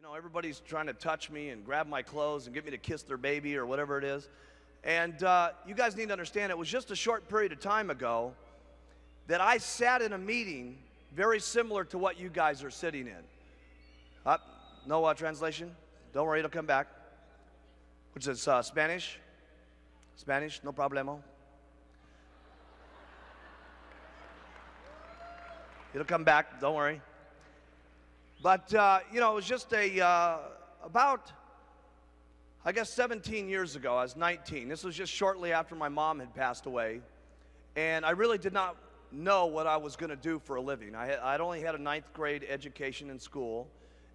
You know, everybody's trying to touch me and grab my clothes and get me to kiss their baby or whatever it is. And you guys need to understand, it was just a short period of time ago that I sat in a meeting very similar to what you guys are sitting in. No translation? Don't worry, it'll come back. Which is Spanish? Spanish, no problemo. It'll come back, don't worry. But, you know, it was just about, I guess, 17 years ago. I was 19. This was just shortly after my mom had passed away. And I really did not know what I was going to do for a living. I'd only had a 9th grade education in school.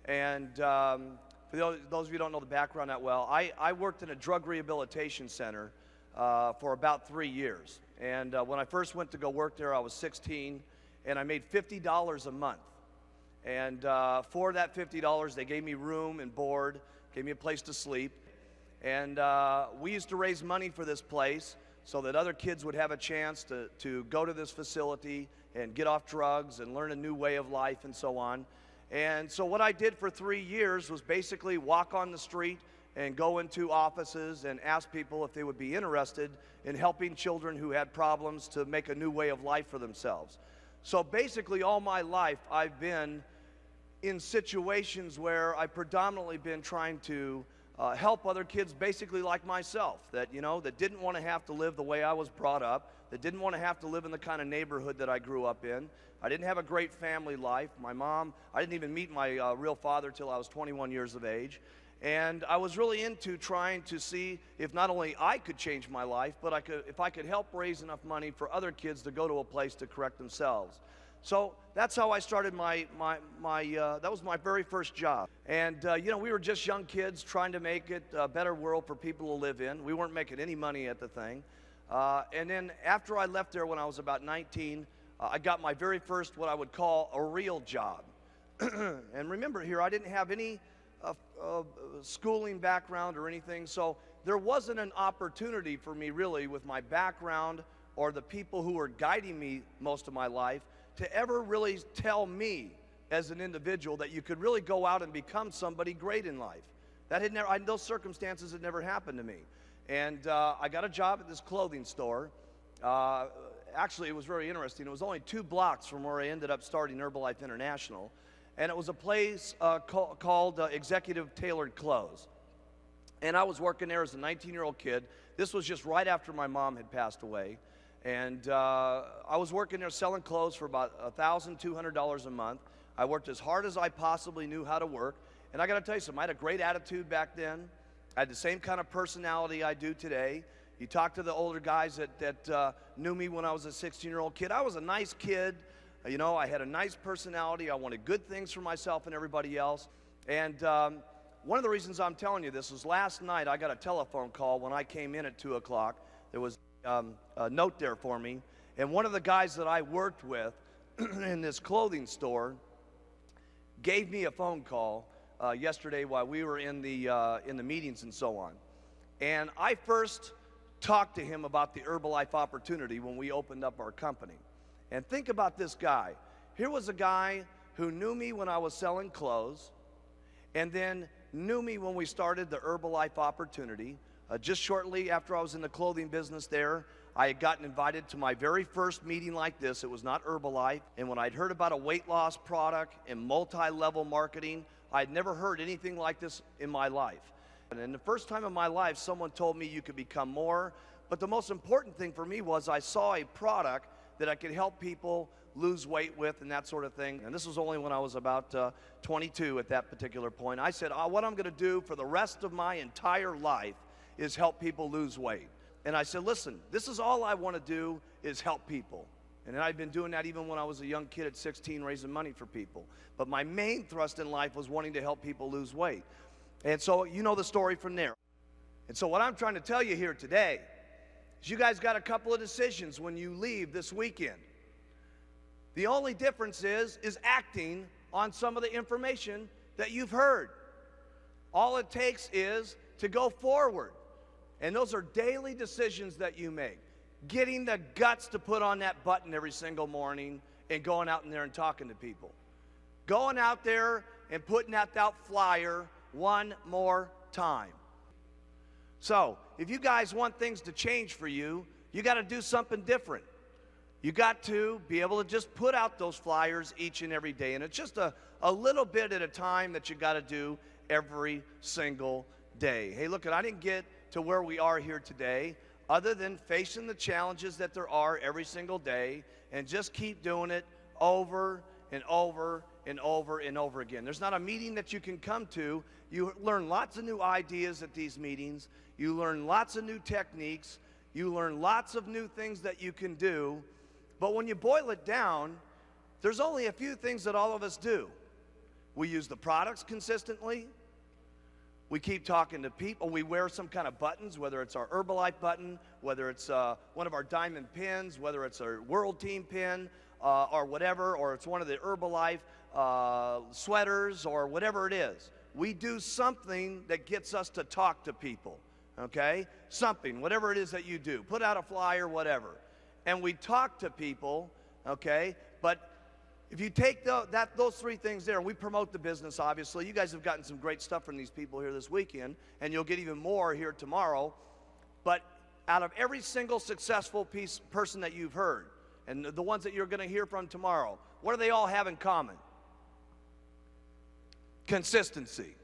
And for those of you who don't know the background that well, I worked in a drug rehabilitation center for about 3 years. And when I first went to go work there, I was 16, and I made $50 a month. And for that $50, they gave me room and board, gave me a place to sleep. And we used to raise money for this place so that other kids would have a chance to go to this facility and get off drugs and learn a new way of life and so on. And so what I did for 3 years was basically walk on the street and go into offices and ask people if they would be interested in helping children who had problems to make a new way of life for themselves. So basically all my life I've been in situations where I've predominantly been trying to help other kids basically like myself, that, you know, that didn't want to have to live the way I was brought up, that didn't want to have to live in the kind of neighborhood that I grew up in. I didn't have a great family life. My mom, I didn't even meet my real father till I was 21 years of age. And I was really into trying to see if not only I could change my life, but if I could help raise enough money for other kids to go to a place to correct themselves. So that's how I started that was my very first job. And, you know, we were just young kids trying to make it a better world for people to live in. We weren't making any money at the thing. And then after I left there when I was about 19, I got my very first, what I would call a real job. And remember here, I didn't have any schooling background or anything, so there wasn't an opportunity for me really with my background or the people who were guiding me most of my life to ever really tell me as an individual that you could really go out and become somebody great in life. That had never, those circumstances had never happened to me. And I got a job at this clothing store. Actually, it was very interesting. It was only 2 blocks from where I ended up starting Herbalife International. And it was a place called Executive Tailored Clothes. And I was working there as a 19-year-old kid. This was just right after my mom had passed away. And I was working there selling clothes for about $1,200 a month. I worked as hard as I possibly knew how to work. And I got to tell you something, I had a great attitude back then. I had the same kind of personality I do today. You talk to the older guys that knew me when I was a 16-year-old kid. I was a nice kid. You know, I had a nice personality. I wanted good things for myself and everybody else. And one of the reasons I'm telling you this is last night I got a telephone call when I came in at 2 o'clock. There was a note there for me. And one of the guys that I worked with in this clothing store gave me a phone call yesterday while we were in the meetings and so on. And I first talked to him about the Herbalife opportunity when we opened up our company. And think about this guy. Here was a guy who knew me when I was selling clothes, and then knew me when we started the Herbalife opportunity. Just shortly after I was in the clothing business there, I had gotten invited to my very first meeting like this. It was not Herbalife. And when I'd heard about a weight loss product and multi-level marketing, I'd never heard anything like this in my life. And the first time in my life, someone told me you could become more. But the most important thing for me was I saw a product that I could help people lose weight with and that sort of thing. And this was only when I was about 22 at that particular point. I said, what I'm going to do for the rest of my entire life is help people lose weight. And I said, listen, this is all I want to do is help people. And I'd been doing that even when I was a young kid at 16, raising money for people. But my main thrust in life was wanting to help people lose weight. And so you know the story from there. And so what I'm trying to tell you here today is you guys got a couple of decisions when you leave this weekend. The only difference is acting on some of the information that you've heard. All it takes is to go forward. And those are daily decisions that you make. Getting the guts to put on that button every single morning and going out in there and talking to people. Going out there and putting out that flyer one more time. So, if you guys want things to change for you, you got to do something different. You got to be able to just put out those flyers each and every day. And it's just a little bit at a time that you got to do every single day. Hey, look, I didn't get to where we are here today other than facing the challenges that there are every single day and just keep doing it over and over and over and over again. There's not a meeting that you can come to. You learn lots of new ideas at these meetings. You learn lots of new techniques. You learn lots of new things that you can do. But when you boil it down, there's only a few things that all of us do. We use the products consistently. We keep talking to people. We wear some kind of buttons, whether it's our Herbalife button, whether it's one of our diamond pins, whether it's our World Team pin, or whatever, or it's one of the Herbalife sweaters, or whatever it is. We do something that gets us to talk to people, okay? Something, whatever it is that you do. Put out a flyer, whatever. And we talk to people, okay? But if you take those three things there, we promote the business, obviously. You guys have gotten some great stuff from these people here this weekend, and you'll get even more here tomorrow. But out of every single successful person that you've heard, and the ones that you're going to hear from tomorrow, what do they all have in common? Consistency.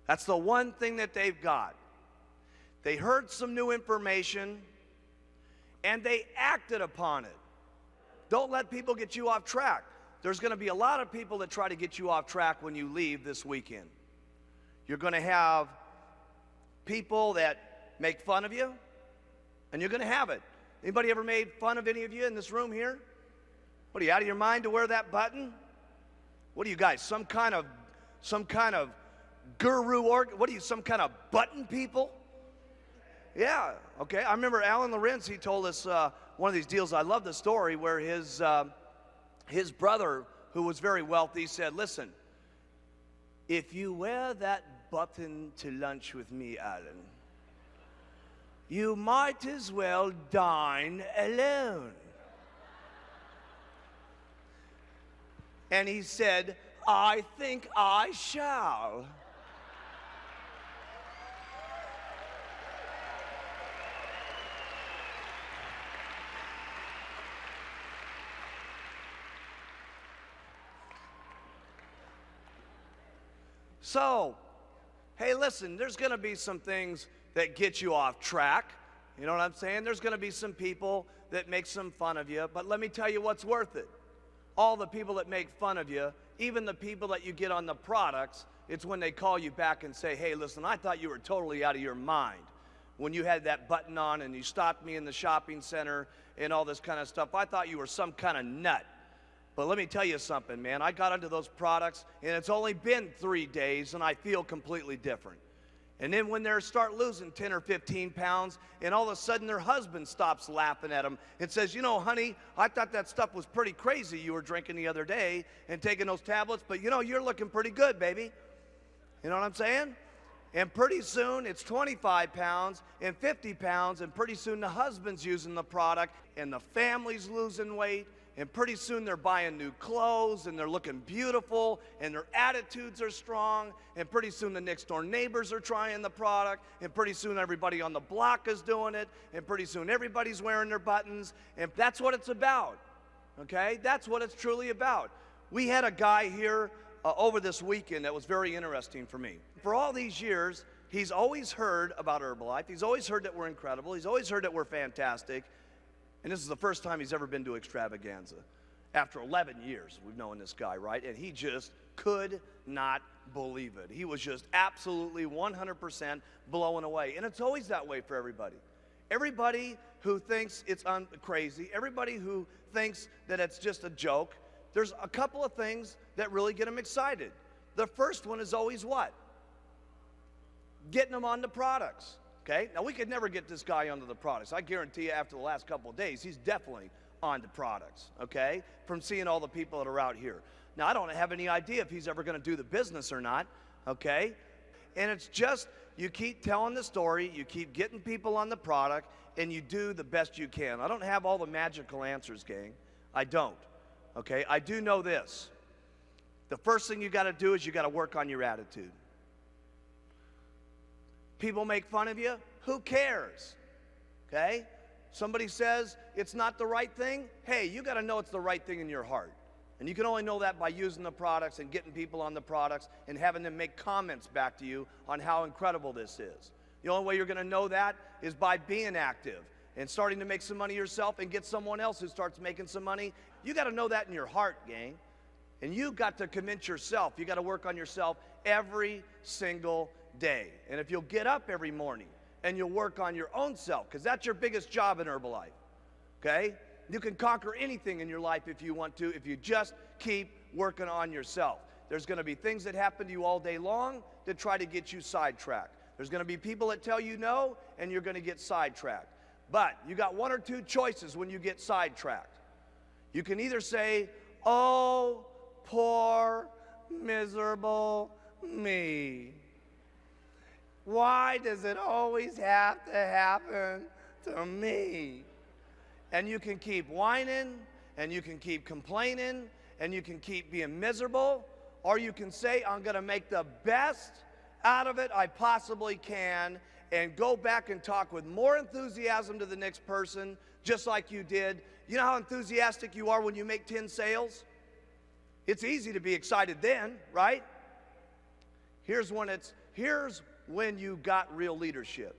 That's the one thing that they've got. They heard some new information, and they acted upon it. Don't let people get you off track. There's going to be a lot of people that try to get you off track when you leave this weekend. You're going to have people that make fun of you, and you're going to have it. Anybody ever made fun of any of you in this room here? What, are you out of your mind to wear that button? What are you guys, some kind of guru, or what are you, some kind of button people? Yeah, okay. I remember Alan Lorenz, he told us one of these deals. I love the story where his brother, who was very wealthy, said, listen, if you wear that button to lunch with me, Alan, you might as well dine alone. And he said, I think I shall. So, hey, listen, there's going to be some things that get you off track. You know what I'm saying? There's going to be some people that make some fun of you, but let me tell you what's worth it. All the people that make fun of you, even the people that you get on the products, it's when they call you back and say, hey, listen, I thought you were totally out of your mind when you had that button on and you stopped me in the shopping center and all this kind of stuff. I thought you were some kind of nut. But let me tell you something, man. I got into those products, and it's only been 3 days, and I feel completely different. And then when they start losing 10 or 15 pounds, and all of a sudden their husband stops laughing at them and says, you know, honey, I thought that stuff was pretty crazy you were drinking the other day and taking those tablets, but, you know, you're looking pretty good, baby. You know what I'm saying? And pretty soon it's 25 pounds and 50 pounds, and pretty soon the husband's using the product, and the family's losing weight. And pretty soon they're buying new clothes, and they're looking beautiful, and their attitudes are strong, and pretty soon the next door neighbors are trying the product, and pretty soon everybody on the block is doing it, and pretty soon everybody's wearing their buttons, and that's what it's about, okay? That's what it's truly about. We had a guy here over this weekend that was very interesting for me. For all these years, he's always heard about Herbalife. He's always heard that we're incredible. He's always heard that we're fantastic. And this is the first time he's ever been to Extravaganza. After 11 years, we've known this guy, right? And he just could not believe it. He was just absolutely 100% blown away. And it's always that way for everybody. Everybody who thinks it's crazy, everybody who thinks that it's just a joke, there's a couple of things that really get them excited. The first one is always what? Getting them on the products. Okay, now we could never get this guy onto the products. I guarantee you after the last couple of days, he's definitely on the products, okay, from seeing all the people that are out here. Now, I don't have any idea if he's ever going to do the business or not, okay, and it's just you keep telling the story, you keep getting people on the product, and you do the best you can. I don't have all the magical answers, gang. I don't, okay. I do know this. The first thing you got to do is you got to work on your attitude. People make fun of you. Who cares? Okay? Somebody says it's not the right thing. Hey, you got to know it's the right thing in your heart. And you can only know that by using the products and getting people on the products and having them make comments back to you on how incredible this is. The only way you're going to know that is by being active and starting to make some money yourself and get someone else who starts making some money. You got to know that in your heart, gang. And you got to convince yourself. You got to work on yourself every single day. And if you'll get up every morning and you'll work on your own self, because that's your biggest job in Herbalife, okay? You can conquer anything in your life if you want to, if you just keep working on yourself. There's going to be things that happen to you all day long that try to get you sidetracked. There's going to be people that tell you no, and you're going to get sidetracked. But you got one or two choices when you get sidetracked. You can either say, oh, poor, miserable me. Why does it always have to happen to me? And you can keep whining, and you can keep complaining, and you can keep being miserable, or you can say, I'm going to make the best out of it I possibly can, and go back and talk with more enthusiasm to the next person, just like you did. You know how enthusiastic you are when you make 10 sales? It's easy to be excited then, right? Here's when you got real leadership,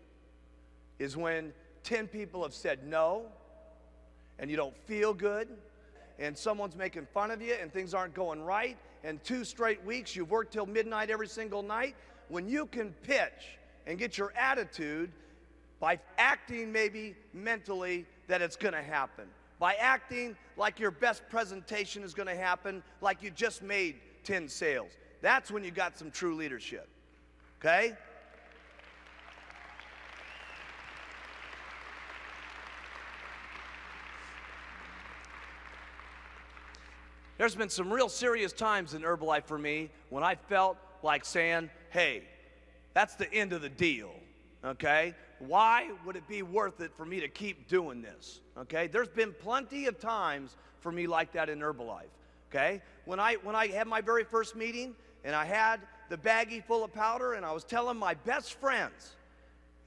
is when 10 people have said no, and you don't feel good, and someone's making fun of you, and things aren't going right, and 2 straight weeks you've worked till midnight every single night. When you can pitch and get your attitude by acting maybe mentally that it's going to happen, by acting like your best presentation is going to happen, like you just made 10 sales, that's when you got some true leadership, okay? There's been some real serious times in Herbalife for me when I felt like saying, hey, that's the end of the deal, okay? Why would it be worth it for me to keep doing this, okay? There's been plenty of times for me like that in Herbalife, okay? When I had my very first meeting and I had the baggie full of powder and I was telling my best friends,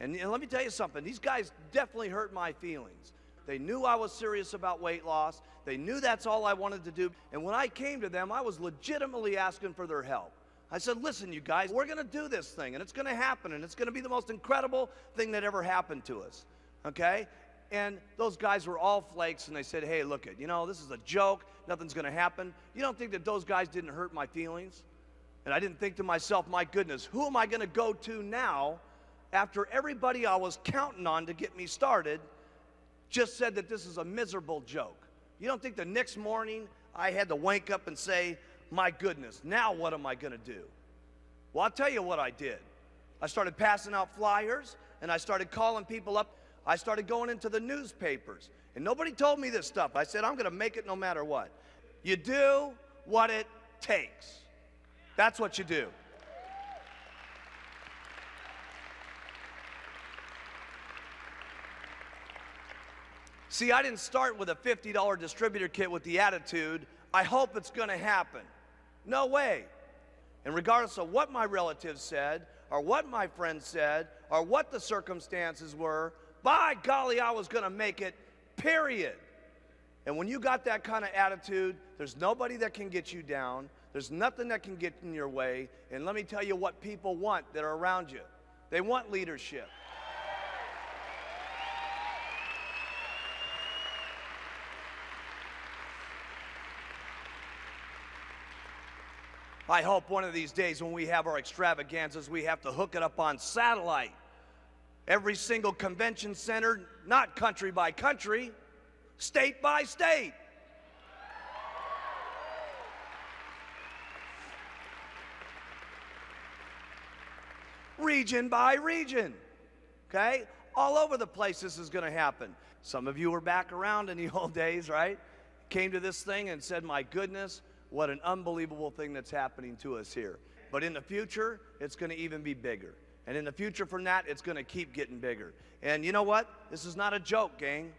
and let me tell you something, these guys definitely hurt my feelings. They knew I was serious about weight loss. They knew that's all I wanted to do. And when I came to them, I was legitimately asking for their help. I said, listen, you guys, we're going to do this thing, and it's going to happen, and it's going to be the most incredible thing that ever happened to us, okay? And those guys were all flakes, and they said, hey, look it, you know, this is a joke. Nothing's going to happen. You don't think that those guys didn't hurt my feelings? And I didn't think to myself, my goodness, who am I going to go to now after everybody I was counting on to get me started just said that this is a miserable joke? You don't think the next morning I had to wake up and say, my goodness, now what am I going to do? Well, I'll tell you what I did. I started passing out flyers, and I started calling people up. I started going into the newspapers, and nobody told me this stuff. I said, I'm going to make it no matter what. You do what it takes. That's what you do. See, I didn't start with a $50 distributor kit with the attitude, I hope it's going to happen. No way. And regardless of what my relatives said, or what my friends said, or what the circumstances were, by golly, I was going to make it, period. And when you got that kind of attitude, there's nobody that can get you down. There's nothing that can get in your way. And let me tell you what people want that are around you. They want leadership. I hope one of these days when we have our extravaganzas, we have to hook it up on satellite. Every single convention center, not country by country, state by state. Region by region, okay? All over the place this is going to happen. Some of you were back around in the old days, right? Came to this thing and said, my goodness, what an unbelievable thing that's happening to us here. But in the future, it's going to even be bigger. And in the future from that, it's going to keep getting bigger. And you know what? This is not a joke, gang.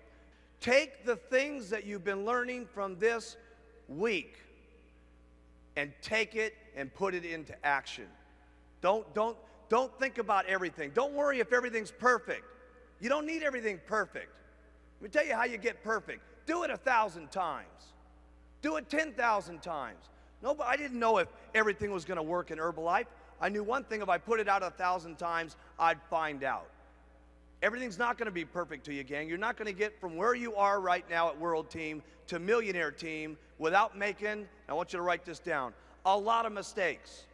Take the things that you've been learning from this week and take it and put it into action. Don't think about everything. Don't worry if everything's perfect. You don't need everything perfect. Let me tell you how you get perfect. Do it 1,000 times. Do it 10,000 times. No, I didn't know if everything was going to work in Herbalife. I knew one thing: if I put it out 1,000 times, I'd find out. Everything's not going to be perfect to you, gang. You're not going to get from where you are right now at World Team to Millionaire Team without making, I want you to write this down, a lot of mistakes.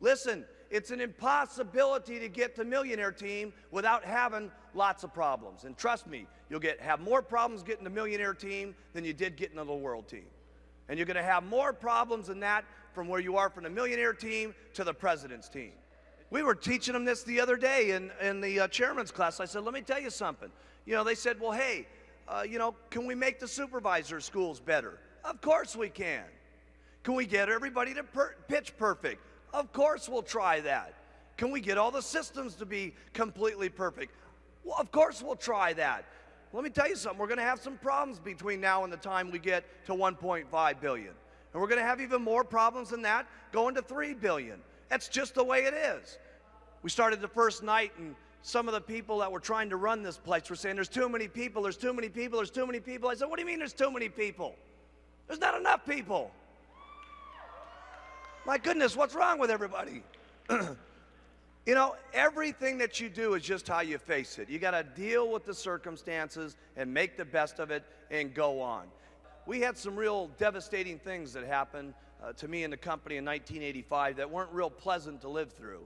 Listen, it's an impossibility to get to Millionaire Team without having lots of problems. And trust me, you'll have more problems getting to Millionaire Team than you did getting to the World Team. And you're going to have more problems than that from where you are from the Millionaire Team to the President's Team. We were teaching them this the other day in the chairman's class. I said, let me tell you something. You know, they said, well, hey, can we make the supervisor schools better? Of course we can. Can we get everybody to pitch perfect? Of course we'll try that. Can we get all the systems to be completely perfect? Well, of course we'll try that. Let me tell you something. We're going to have some problems between now and the time we get to 1.5 billion. And we're going to have even more problems than that going to 3 billion. That's just the way it is. We started the first night, and some of the people that were trying to run this place were saying, there's too many people, there's too many people, there's too many people. I said, what do you mean there's too many people? There's not enough people. My goodness, what's wrong with everybody? You know, everything that you do is just how you face it. You got to deal with the circumstances and make the best of it and go on. We had some real devastating things that happened to me and the company in 1985 that weren't real pleasant to live through.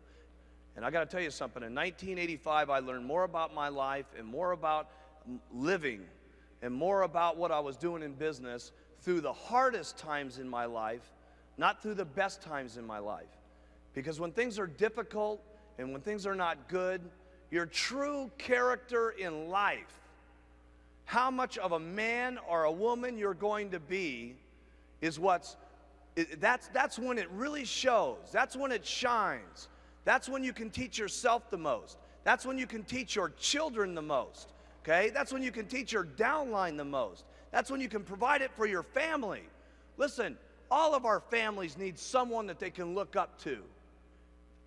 And I got to tell you something. In 1985, I learned more about my life and more about living and more about what I was doing in business through the hardest times in my life, not through the best times in my life. Because when things are difficult and when things are not good, your true character in life, how much of a man or a woman you're going to be, is that's when it really shows. That's when it shines. That's when you can teach yourself the most. That's when you can teach your children the most. Okay? That's when you can teach your downline the most. That's when you can provide it for your family. Listen, all of our families need someone that they can look up to.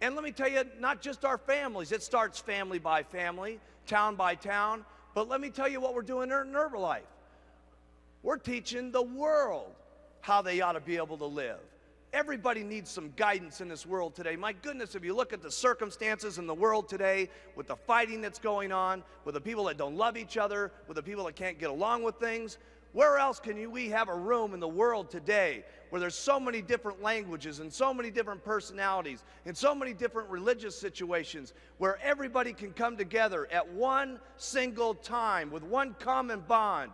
And let me tell you, not just our families. It starts family by family, town by town. But let me tell you what we're doing in Herbalife. We're teaching the world how they ought to be able to live. Everybody needs some guidance in this world today. My goodness, if you look at the circumstances in the world today, with the fighting that's going on, with the people that don't love each other, with the people that can't get along with things, where else can we have a room in the world today where there's so many different languages and so many different personalities and so many different religious situations where everybody can come together at one single time with one common bond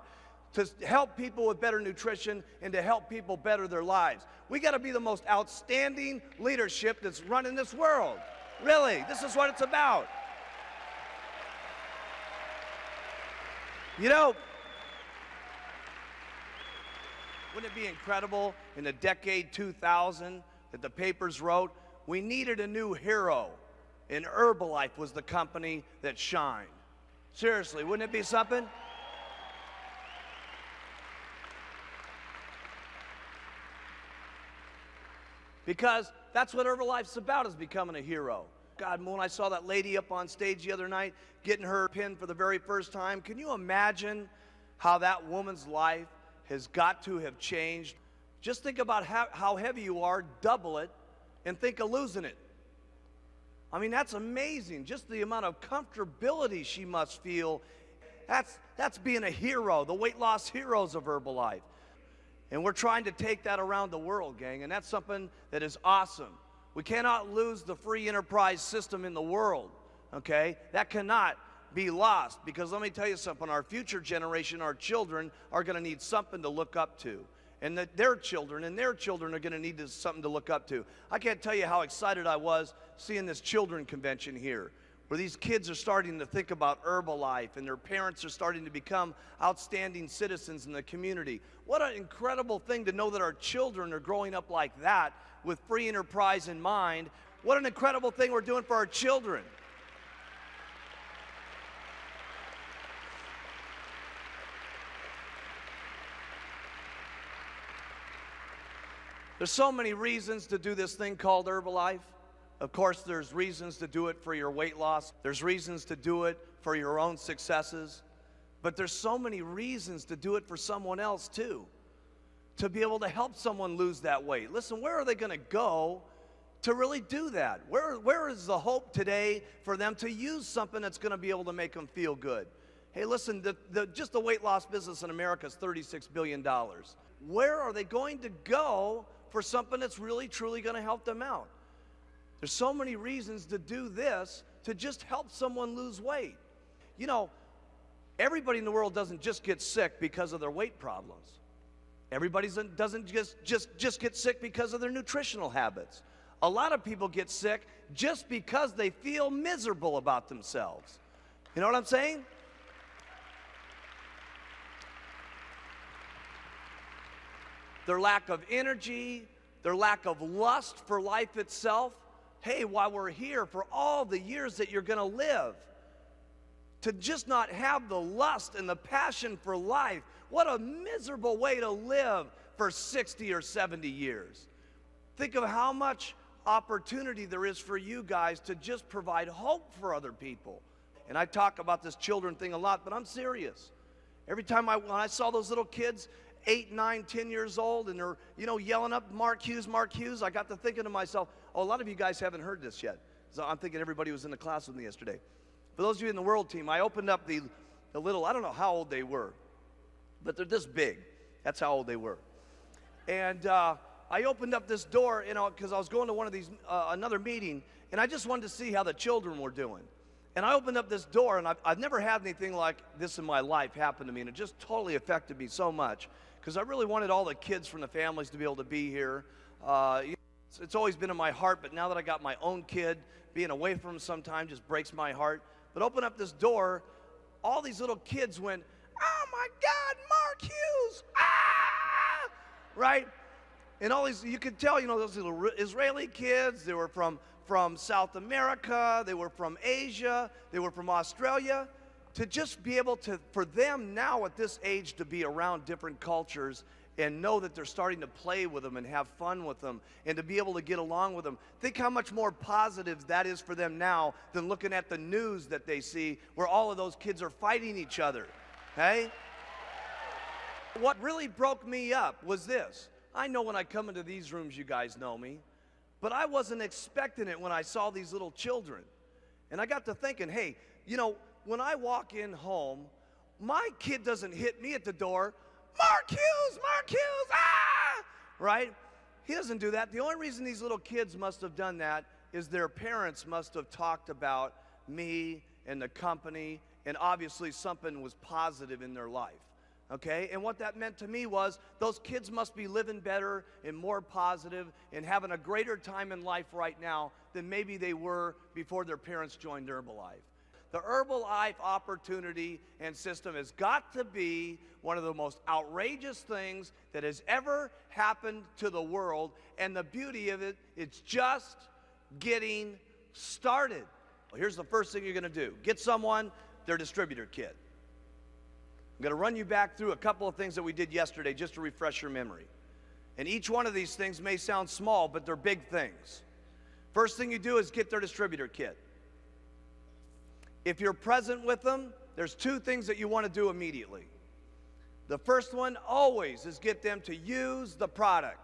to help people with better nutrition and to help people better their lives? We got to be the most outstanding leadership that's running this world. Really, this is what it's about. You know, wouldn't it be incredible in the decade 2000 that the papers wrote, we needed a new hero, and Herbalife was the company that shined? Seriously, wouldn't it be something? Because that's what Herbalife's about, is becoming a hero. God, when I saw that lady up on stage the other night getting her pin for the very first time, can you imagine how that woman's life has got to have changed? Just think about how heavy you are, double it, and think of losing it. I mean, that's amazing. Just the amount of comfortability she must feel. That's being a hero, the weight loss heroes of Herbalife. And we're trying to take that around the world, gang, and that's something that is awesome. We cannot lose the free enterprise system in the world, okay? That cannot be lost, because let me tell you something, our future generation, our children, are going to need something to look up to. And that their children and their children are going to need something to look up to. I can't tell you how excited I was seeing this children convention here, where these kids are starting to think about Herbalife and their parents are starting to become outstanding citizens in the community. What an incredible thing to know that our children are growing up like that with free enterprise in mind. What an incredible thing we're doing for our children. There's so many reasons to do this thing called Herbalife. Of course, there's reasons to do it for your weight loss. There's reasons to do it for your own successes. But there's so many reasons to do it for someone else too. To be able to help someone lose that weight. Listen, where are they going to go to really do that? Where is the hope today for them to use something that's going to be able to make them feel good? Hey, listen, just the weight loss business in America is $36 billion. Where are they going to go for something that's really, truly going to help them out? There's so many reasons to do this, to just help someone lose weight. You know, everybody in the world doesn't just get sick because of their weight problems. Everybody doesn't just get sick because of their nutritional habits. A lot of people get sick just because they feel miserable about themselves. You know what I'm saying? Their lack of energy, their lack of lust for life itself. Hey, while we're here, for all the years that you're going to live, to just not have the lust and the passion for life, what a miserable way to live for 60 or 70 years. Think of how much opportunity there is for you guys to just provide hope for other people. And I talk about this children thing a lot, but I'm serious. Every time when I saw those little kids, 8, 9, 10 years old, and they're, yelling up, Mark Hughes, I got to thinking to myself, oh, a lot of you guys haven't heard this yet. So I'm thinking everybody was in the class with me yesterday. For those of you in the World Team, I opened up the little, I don't know how old they were, but they're this big. That's how old they were. And I opened up this door, because I was going to one of these, another meeting, and I just wanted to see how the children were doing. And I opened up this door, and I've never had anything like this in my life happen to me, and it just totally affected me so much, because I really wanted all the kids from the families to be able to be here. It's always been in my heart, but now that I got my own kid, being away from him sometimes just breaks my heart. But open up this door, all these little kids went, oh my God, Mark Hughes, ah! Right? And all these, you could tell, those little Israeli kids, they were from South America, they were from Asia, they were from Australia. To just be able to, for them now at this age, to be around different cultures and know that they're starting to play with them and have fun with them and to be able to get along with them. Think how much more positive that is for them now than looking at the news that they see where all of those kids are fighting each other, okay? What really broke me up was this. I know when I come into these rooms, you guys know me, but I wasn't expecting it when I saw these little children. And I got to thinking, hey, when I walk in home, my kid doesn't hit me at the door, Mark Hughes, ah! Right? He doesn't do that. The only reason these little kids must have done that is their parents must have talked about me and the company, and obviously something was positive in their life. Okay? And what that meant to me was those kids must be living better and more positive and having a greater time in life right now than maybe they were before their parents joined Herbalife. The Herbalife opportunity and system has got to be one of the most outrageous things that has ever happened to the world. And the beauty of it, it's just getting started. Well, here's the first thing you're going to do. Get someone their distributor kit. I'm going to run you back through a couple of things that we did yesterday just to refresh your memory. And each one of these things may sound small, but they're big things. First thing you do is get their distributor kit. If you're present with them, there's two things that you want to do immediately. The first one always is get them to use the product.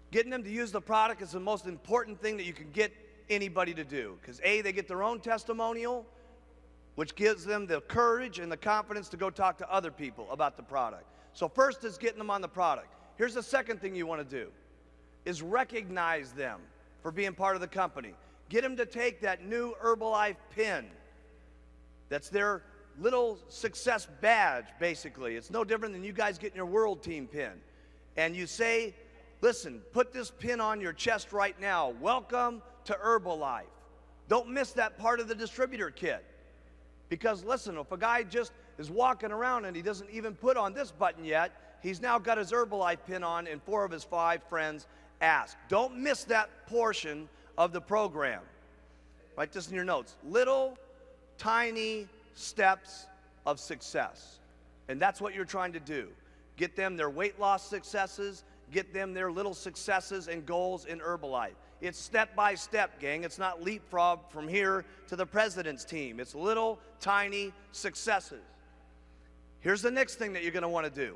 Getting them to use the product is the most important thing that you can get anybody to do. Because A, they get their own testimonial, which gives them the courage and the confidence to go talk to other people about the product. So first is getting them on the product. Here's the second thing you want to do, is recognize them for being part of the company. Get them to take that new Herbalife pin. That's their little success badge, basically. It's no different than you guys getting your World Team pin. And you say, listen, put this pin on your chest right now. Welcome to Herbalife. Don't miss that part of the distributor kit. Because listen, if a guy just is walking around and he doesn't even put on this button yet, he's now got his Herbalife pin on and 4 of his 5 friends ask. Don't miss that portion of the program. Write this in your notes. Little, tiny steps of success. And that's what you're trying to do. get them their weight loss successes, get them their little successes and goals in Herbalife. It's step by step, gang. It's not leapfrog from here to the president's team. It's little tiny successes. Here's the next thing that you're going to want to do.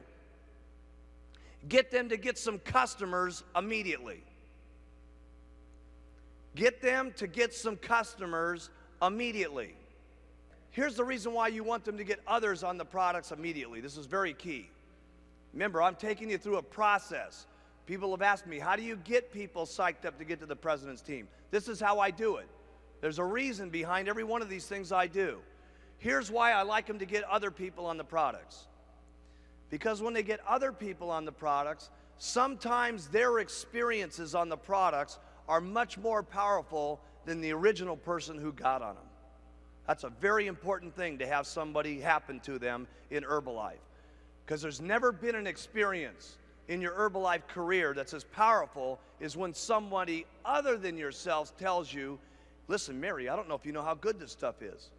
Get them to get some customers immediately. Get them to get some customers immediately. Here's the reason why you want them to get others on the products immediately. This is very key. Remember, I'm taking you through a process. People have asked me, how do you get people psyched up to get to the president's team? This is how I do it. There's a reason behind every one of these things I do. Here's why I like them to get other people on the products. Because when they get other people on the products, sometimes their experiences on the products are much more powerful than the original person who got on them. That's a very important thing to have somebody happen to them in Herbalife. Because there's never been an experience in your Herbalife career that's as powerful as when somebody other than yourself tells you, listen, Mary, I don't know if you know how good this stuff is.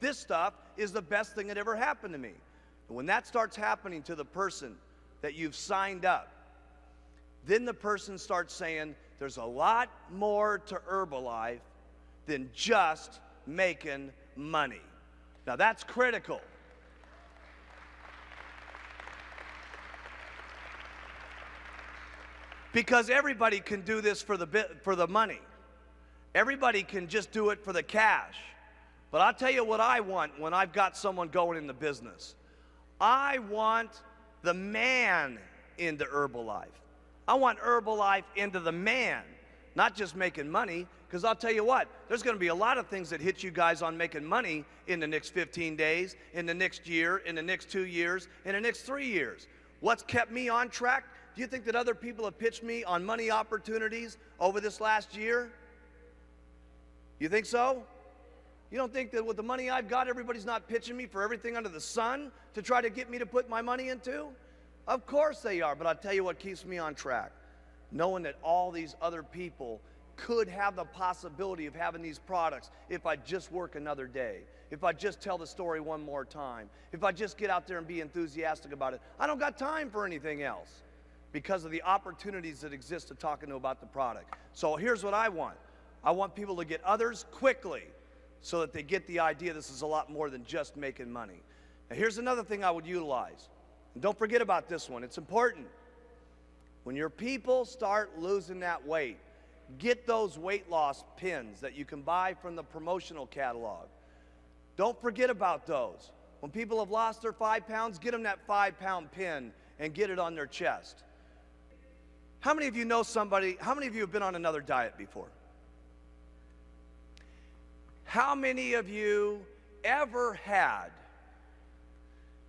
This stuff is the best thing that ever happened to me. And when that starts happening to the person that you've signed up, then the person starts saying, there's a lot more to Herbalife than just making money. Now that's critical. Because everybody can do this for the money. Everybody can just do it for the cash. But I'll tell you what I want when I've got someone going in the business. I want the man into Herbalife. I want Herbalife into the man, not just making money, because I'll tell you what, there's going to be a lot of things that hit you guys on making money in the next 15 days, in the next year, in the next 2 years, in the next 3 years. What's kept me on track? Do you think that other people have pitched me on money opportunities over this last year? You think so? You don't think that with the money I've got, everybody's not pitching me for everything under the sun to try to get me to put my money into? Of course they are, but I'll tell you what keeps me on track. Knowing that all these other people could have the possibility of having these products if I just work another day, if I just tell the story one more time, if I just get out there and be enthusiastic about it. I don't got time for anything else because of the opportunities that exist to talking to about the product. So here's what I want. I want people to get others quickly so that they get the idea this is a lot more than just making money. Now here's another thing I would utilize. And don't forget about this one. It's important. When your people start losing that weight, get those weight loss pins that you can buy from the promotional catalog. Don't forget about those. When people have lost their 5 pounds, get them that 5-pound pin and get it on their chest. How many of you know somebody, how many of you have been on another diet before? How many of you ever had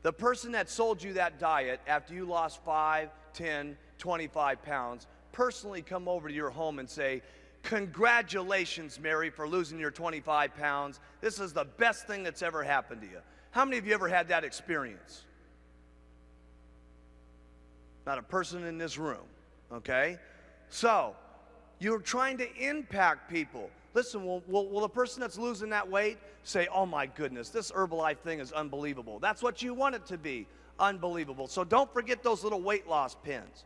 the person that sold you that diet after you lost 5, 10, 25 pounds personally come over to your home and say, congratulations, Mary, for losing your 25 pounds. This is the best thing that's ever happened to you. How many of you ever had that experience? Not a person in this room, okay? So, you're trying to impact people. Listen, will the person that's losing that weight say, oh my goodness, this Herbalife thing is unbelievable. That's what you want it to be, unbelievable. So don't forget those little weight loss pins.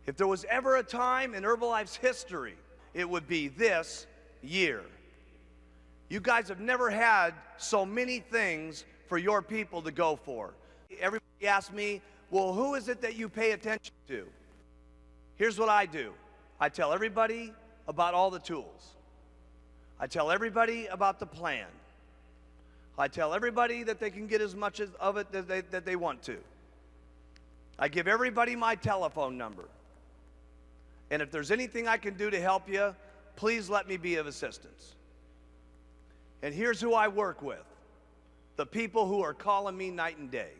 If there was ever a time in Herbalife's history, it would be this year. You guys have never had so many things for your people to go for. Everybody asks me, well, who is it that you pay attention to? Here's what I do. I tell everybody about all the tools. I tell everybody about the plan. I tell everybody that they can get as much of it that they want to. I give everybody my telephone number. And if there's anything I can do to help you, please let me be of assistance. And here's who I work with. The people who are calling me night and day.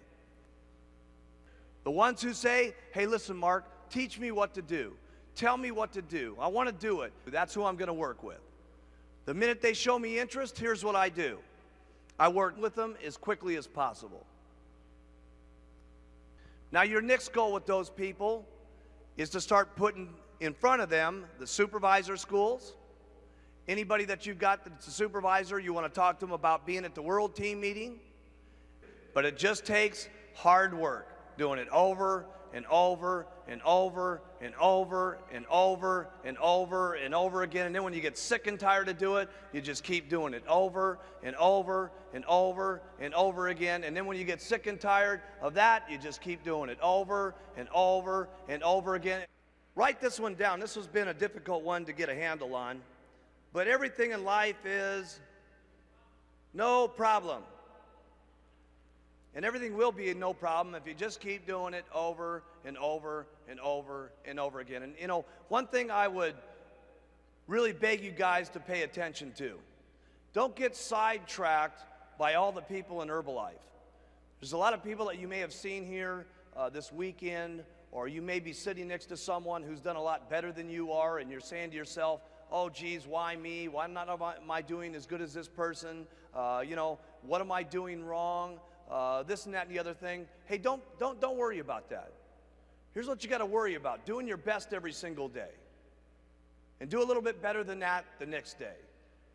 The ones who say, hey, listen, Mark, teach me what to do. Tell me what to do. I want to do it. That's who I'm going to work with. The minute they show me interest, here's what I do. I work with them as quickly as possible. Now, your next goal with those people is to start putting in front of them the supervisor schools. Anybody that you've got that's a supervisor, you want to talk to them about being at the World Team Meeting. But it just takes hard work, doing it over and over and over and over and over and over and over again. And then when you get sick and tired to do it, you just keep doing it over and over and over and over again. And then when you get sick and tired of that, you just keep doing it over and over and over again. Write this one down. This has been a difficult one to get a handle on. But everything in life is no problem. And everything will be no problem if you just keep doing it over and over and over and over again. And you know, one thing I would really beg you guys to pay attention to, don't get sidetracked by all the people in Herbalife. There's a lot of people that you may have seen here this weekend, or you may be sitting next to someone who's done a lot better than you are, and you're saying to yourself, oh geez, why me? Why am I doing as good as this person? You know, what am I doing wrong? This and that and the other thing. Hey, don't worry about that. Here's what you got to worry about: doing your best every single day, and do a little bit better than that the next day.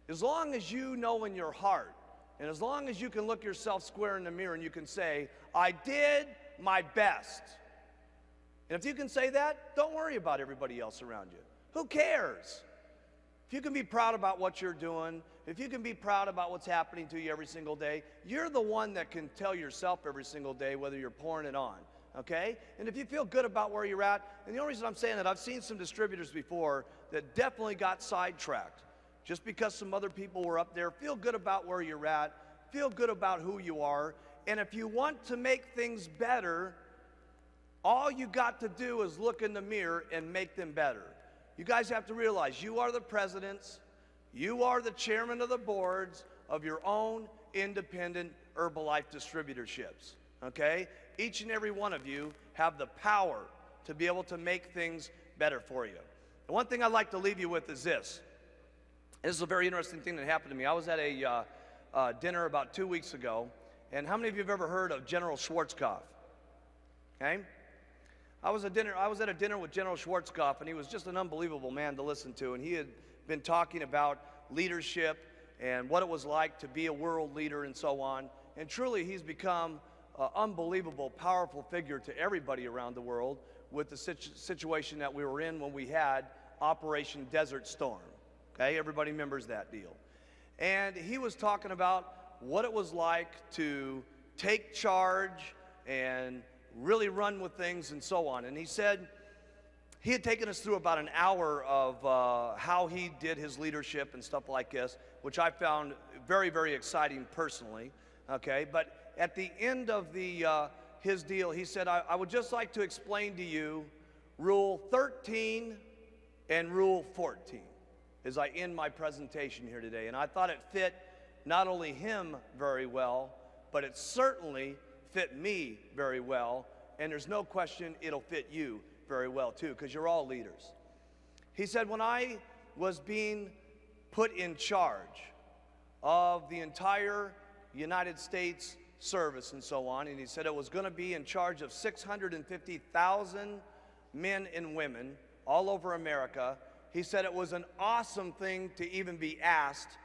As long as you know in your heart, and as long as you can look yourself square in the mirror and you can say, I did my best. And if you can say that, don't worry about everybody else around you. Who cares? If you can be proud about what you're doing, if you can be proud about what's happening to you every single day, you're the one that can tell yourself every single day whether you're pouring it on, okay? And if you feel good about where you're at, and the only reason I'm saying that, I've seen some distributors before that definitely got sidetracked just because some other people were up there. Feel good about where you're at, feel good about who you are, and if you want to make things better, all you got to do is look in the mirror and make them better. You guys have to realize you are the presidents, you are the chairman of the boards of your own independent Herbalife distributorships, okay? Each and every one of you have the power to be able to make things better for you. And one thing I'd like to leave you with is this. This is a very interesting thing that happened to me. I was at a dinner about 2 weeks ago, and how many of you have ever heard of General Schwarzkopf? Okay? I was at a dinner with General Schwarzkopf, and he was just an unbelievable man to listen to. And he had been talking about leadership and what it was like to be a world leader and so on. And truly, he's become an unbelievable, powerful figure to everybody around the world with the situation that we were in when we had Operation Desert Storm. Okay, everybody remembers that deal. And he was talking about what it was like to take charge and really run with things and so on. And he said he had taken us through about an hour of how he did his leadership and stuff like this, which I found very, very exciting personally, okay? But at the end of his deal, he said, I would just like to explain to you Rule 13 and Rule 14 as I end my presentation here today. And I thought it fit not only him very well, but it certainly fit me very well, and there's no question it'll fit you very well too, because you're all leaders. He said, when I was being put in charge of the entire United States service and so on, and he said it was going to be in charge of 650,000 men and women all over America, he said it was an awesome thing to even be asked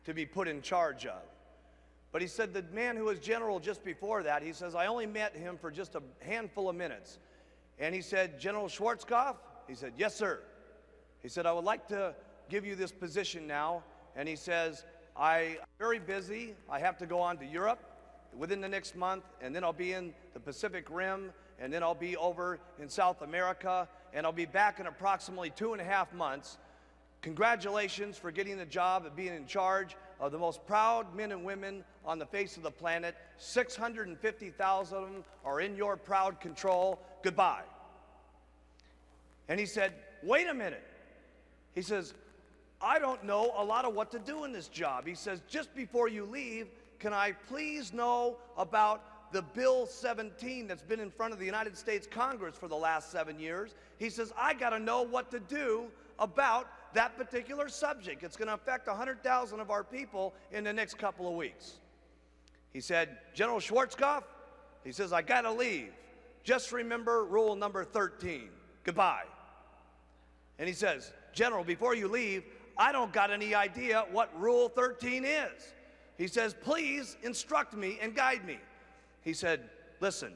to be put in charge of. But he said the man who was general just before that, he says, I only met him for just a handful of minutes. And he said, General Schwarzkopf? He said, yes, sir. He said, I would like to give you this position now. And he says, I'm very busy. I have to go on to Europe within the next month, and then I'll be in the Pacific Rim, and then I'll be over in South America, and I'll be back in approximately 2.5 months. Congratulations for getting the job of being in charge of the most proud men and women on the face of the planet. 650,000 of them are in your proud control. Goodbye. And he said, wait a minute. He says, I don't know a lot of what to do in this job. He says, just before you leave, can I please know about the Bill 17 that's been in front of the United States Congress for the last 7 years? He says, I got to know what to do about that particular subject. It's going to affect 100,000 of our people in the next couple of weeks. He said, General Schwarzkopf, he says, I got to leave. Just remember rule number 13. Goodbye. And he says, General, before you leave, I don't got any idea what rule 13 is. He says, please instruct me and guide me. He said, listen,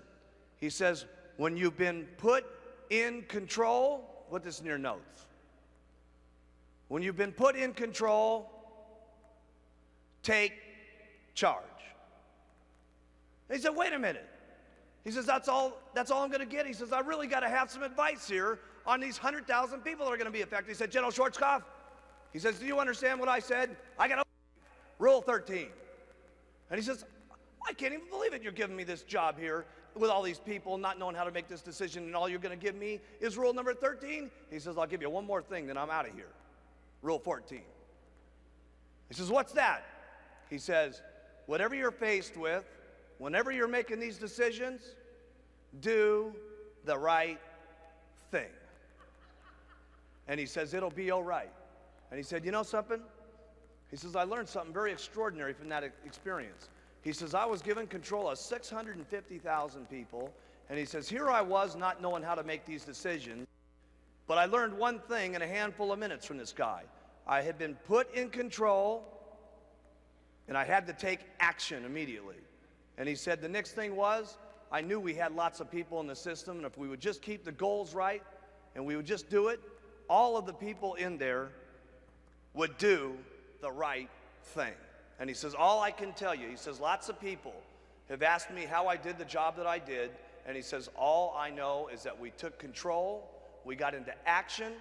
he says, when you've been put in control, put this in your notes. When you've been put in control, take charge. And he said, wait a minute. He says, that's all I'm going to get. He says, I really got to have some advice here on these 100,000 people that are going to be affected. He said, General Schwarzkopf, he says, do you understand what I said? I got Rule 13. And he says, I can't even believe it. You're giving me this job here with all these people not knowing how to make this decision, and all you're going to give me is rule number 13? He says, I'll give you one more thing, then I'm out of here. Rule 14. He says, what's that? He says, whatever you're faced with, whenever you're making these decisions, do the right thing. And he says, it'll be all right. And he said, you know something? He says, I learned something very extraordinary from that experience. He says, I was given control of 650,000 people, and he says, here I was not knowing how to make these decisions, but I learned one thing in a handful of minutes from this guy. I had been put in control, and I had to take action immediately. And he said the next thing was, I knew we had lots of people in the system, and if we would just keep the goals right, and we would just do it, all of the people in there would do the right thing. And he says, all I can tell you, he says, lots of people have asked me how I did the job that I did, and he says, all I know is that we took control, we got into action,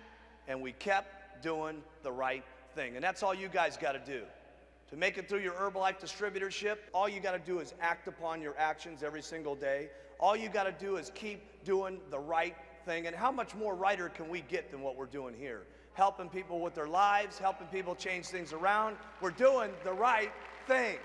and we kept doing the right thing. And that's all you guys got to do. To make it through your Herbalife distributorship, all you got to do is act upon your actions every single day. All you got to do is keep doing the right thing. And how much more righter can we get than what we're doing here? Helping people with their lives, helping people change things around. We're doing the right thing.